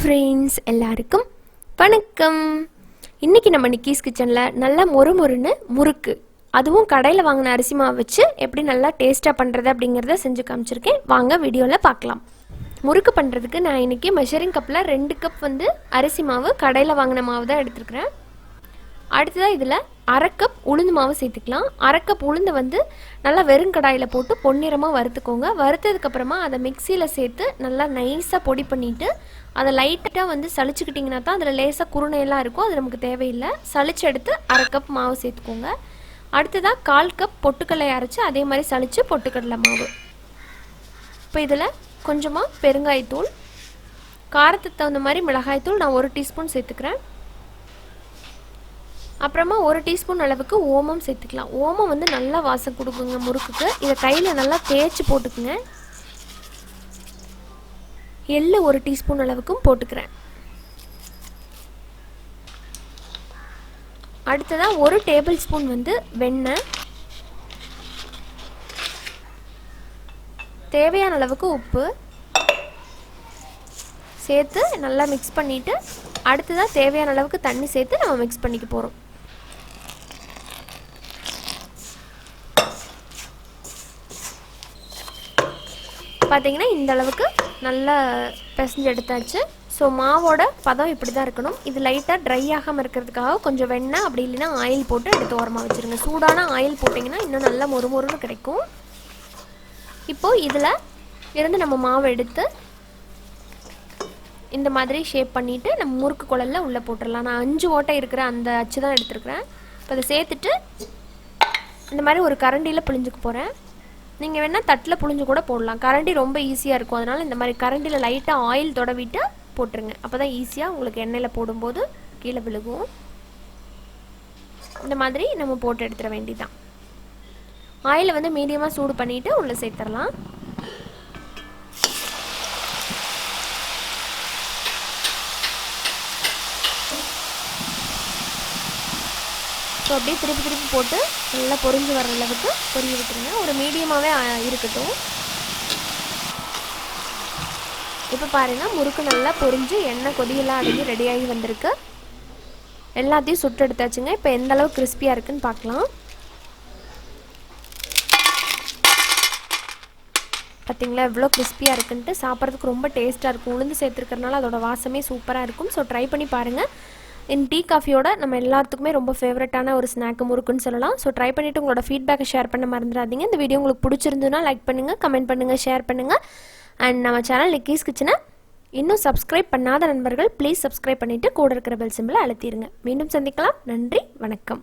Friends, எல்லாருக்கும் வணக்கம். இன்னைக்கு நம்ம நிக்கீஸ் கிச்சனில் நல்லா மொறுமொறுன்னு முறுக்கு, அதுவும் கடையில் வாங்கின அரிசி மாவு வச்சு எப்படி நல்லா டேஸ்ட்டாக பண்ணுறது அப்படிங்கிறத செஞ்சு காமிச்சிருக்கேன். வாங்க வீடியோவில் பார்க்கலாம். முறுக்கு பண்ணுறதுக்கு நான் இன்றைக்கி மெஷரிங் கப்பில் 2 கப் அரிசி மாவு, கடையில் வாங்கின மாவு தான் எடுத்துருக்கிறேன். அடுத்ததாக இதில் 1/2 கப் உளுந்து மாவு சேர்த்துக்கலாம். 1/2 கப் உளுந்து நல்லா வெறும் கடாயில் போட்டு பொன்னிறமாக வறுத்துக்கோங்க. வறுத்ததுக்கப்புறமா அதை மிக்சியில் சேர்த்து நல்லா நைஸாக பொடி பண்ணிவிட்டு அதை லைட்டாக சளிச்சுக்கிட்டிங்கன்னா தான் அதில் லேசாக குருணையெல்லாம் இருக்கும். அது நமக்கு தேவையில்லை. சளிச்சு எடுத்து 1/2 கப் மாவு சேர்த்துக்கோங்க. அடுத்ததாக 1/4 கப் பொட்டுக்கடலை அரைச்சி அதே மாதிரி சளிச்சு பொட்டுக்கடலை மாவு. இப்போ இதில் கொஞ்சமாக பெருங்காயத்தூள், காரத்துக்கு தகுந்த மாதிரி மிளகாய்த்தூள் நான் 1 டீஸ்பூன் சேர்த்துக்கிறேன். அப்புறமா 1 டீஸ்பூன் அளவுக்கு ஓமம் சேர்த்துக்கலாம். ஓமம் நல்லா வாசம் கொடுக்குங்க முறுக்குக்கு. இதை கையில் நல்லா தேய்ச்சி போட்டுக்குங்க. எள்ளு 1 டீஸ்பூன் அளவுக்கும் போட்டுக்கிறேன். அடுத்ததாக 1 டேபிள் ஸ்பூன் வெண்ணெய், தேவையான அளவுக்கு உப்பு சேர்த்து நல்லா மிக்ஸ் பண்ணிவிட்டு அடுத்ததாக தேவையான அளவுக்கு தண்ணி சேர்த்து நம்ம மிக்ஸ் பண்ணிக்க போகிறோம். பார்த்தீங்கன்னா இந்த அளவுக்கு நல்லா பிசைஞ்சு எடுத்தாச்சு. ஸோ மாவோட பதம் இப்படி தான் இருக்கணும். இது லைட்டாக ட்ரை ஆகாமல் இருக்கிறதுக்காக கொஞ்சம் வெண்ணெய் அப்படி இல்லைன்னா ஆயில் போட்டு எடுத்து ஓரமாக வச்சுருங்க. சூடான ஆயில் போட்டிங்கன்னா இன்னும் நல்லா மொறுமொறுன்னு கிடைக்கும். இப்போது இதில் இருந்து நம்ம மாவை எடுத்து இந்த மாதிரி ஷேப் பண்ணிவிட்டு நம்ம முறுக்கு குழலில் உள்ளே போட்டுடலாம். நான் 5 ஓட்டை இருக்கிற அந்த அச்சு தான் எடுத்துருக்கிறேன். இப்போ அதை சேர்த்துட்டு இந்த மாதிரி ஒரு கரண்டியில் புழிஞ்சுக்க போகிறேன். நீங்கள் வேணால் தட்டில் புழிஞ்சு கூட போடலாம். கரண்டி ரொம்ப ஈஸியாக இருக்கும். அதனால் இந்த மாதிரி கரண்டியில் லைட்டாக ஆயில் தடவிட்டு போட்டுருங்க. அப்போ தான் ஈஸியாக உங்களுக்கு எண்ணெயில் போடும்போது கீழே விழுகும். இந்த மாதிரி நம்ம போட்டு எடுத்துட வேண்டியதான். ஆயிலை மீடியமாக சூடு பண்ணிவிட்டு உள்ளே சேர்த்துடலாம். ஸோ அப்படியே திருப்பி திருப்பி போட்டு நல்லா பொரிஞ்சு வர்ற அளவுக்கு பொரிய விட்டுருங்க. ஒரு மீடியமாகவே இருக்கட்டும். இப்போ பாருங்கள், முறுக்கு நல்லா பொரிஞ்சு எண்ணெய் கொதியெல்லாம் அடங்கி ரெடியாகி வந்திருக்கு. எல்லாத்தையும் சுட்டு எடுத்தாச்சுங்க. இப்போ எந்த அளவுக்கு கிறிஸ்பியாக இருக்குன்னு பார்க்கலாம். பார்த்தீங்களா எவ்வளோ கிறிஸ்பியாக இருக்குன்ட்டு. சாப்பிட்றதுக்கு ரொம்ப டேஸ்ட்டாக இருக்கும். உளுந்து சேர்த்துருக்கறனால அதோட வாசமே சூப்பராக இருக்கும். ஸோ ட்ரை பண்ணி பாருங்கள். டீ காஃபியோட நம்ம எல்லாத்துக்குமே ரொம்ப ஃபேவரட்டான ஒரு ஸ்நாக்கு முறுக்குன்னு சொல்லலாம். ஸோ ட்ரை பண்ணிவிட்டு உங்களோட ஃபீட்பேக்கை ஷேர் பண்ண மறந்துடாதீங்க. இந்த வீடியோ உங்களுக்கு பிடிச்சிருந்துன்னா லைக் பண்ணுங்கள், கமெண்ட் பண்ணுங்கள், ஷேர் பண்ணுங்கள். அண்ட் நம்ம சேனல் நிக்கீஸ் கிச்சனை இன்னும் சப்ஸ்கிரைப் பண்ணாத நண்பர்கள் ப்ளீஸ் சப்ஸ்கிரைப் பண்ணிவிட்டு கூட இருக்கிற பெல் சிம்பிளை அழுத்திடுங்க. மீண்டும் சந்திக்கலாம். நன்றி, வணக்கம்.